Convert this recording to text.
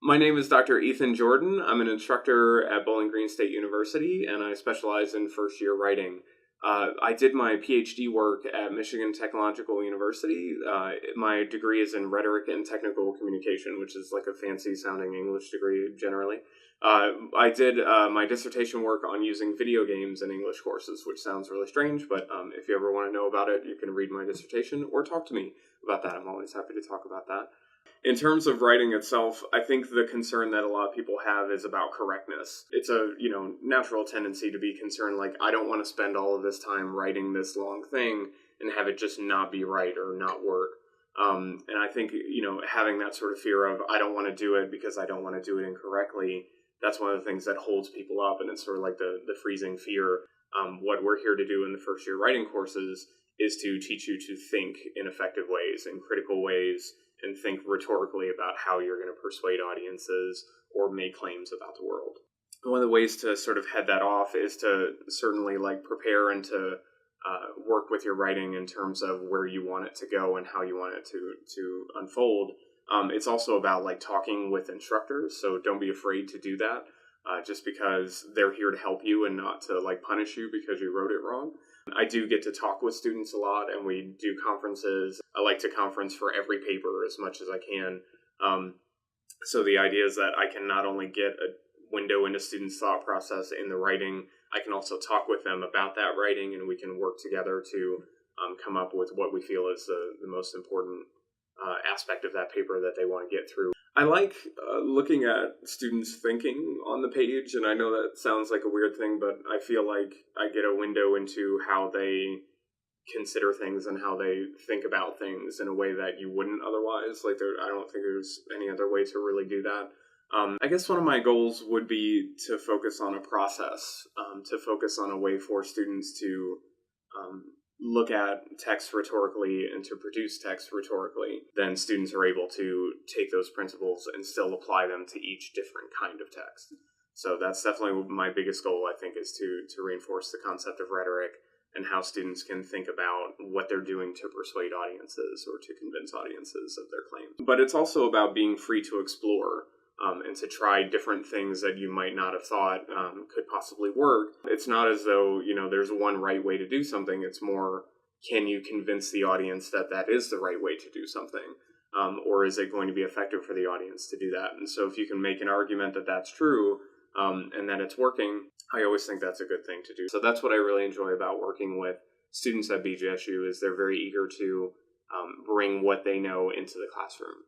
My name is Dr. Ethan Jordan. I'm an instructor at Bowling Green State University, and I specialize in first-year writing. I did my PhD work at Michigan Technological University. My degree is in rhetoric and technical communication, which is like a fancy-sounding English degree generally. I did my dissertation work on using video games in English courses, which sounds really strange, but if you ever want to know about it, you can read my dissertation or talk to me about that. I'm always happy to talk about that. In terms of writing itself, I think the concern that a lot of people have is about correctness. It's a, natural tendency to be concerned, like, I don't want to spend all of this time writing this long thing and have it just not be right or not work. And I think, having that sort of fear of, I don't want to do it because I don't want to do it incorrectly, that's one of the things that holds people up, and it's sort of like the freezing fear. What we're here to do in the first year writing courses is to teach you to think in effective ways, in critical ways, and think rhetorically about how you're going to persuade audiences or make claims about the world. One of the ways to sort of head that off is to certainly prepare and to work with your writing in terms of where you want it to go and how you want it to unfold. It's also about talking with instructors, so don't be afraid to do that, just because they're here to help you and not to punish you because you wrote it wrong. I do get to talk with students a lot, and we do conferences. I like to conference for every paper as much as I can. So the idea is that I can not only get a window into students' thought process in the writing, I can also talk with them about that writing, and we can work together to come up with what we feel is the most important aspect of that paper that they want to get through. I like looking at students thinking on the page, and I know that sounds like a weird thing, but I feel like I get a window into how they consider things and how they think about things in a way that you wouldn't otherwise. I don't think there's any other way to really do that. I guess one of my goals would be to focus on a process, to focus on a way for students to look at text rhetorically and to produce text rhetorically. Then students are able to take those principles and still apply them to each different kind of text. So that's definitely my biggest goal, I think, is to reinforce the concept of rhetoric and how students can think about what they're doing to persuade audiences or to convince audiences of their claims. But it's also about being free to explore and to try different things that you might not have thought could possibly work. It's not as though, there's one right way to do something. It's more, can you convince the audience that that is the right way to do something? Or is it going to be effective for the audience to do that? And so if you can make an argument that that's true and that it's working, I always think that's a good thing to do. So that's what I really enjoy about working with students at BGSU is they're very eager to bring what they know into the classroom.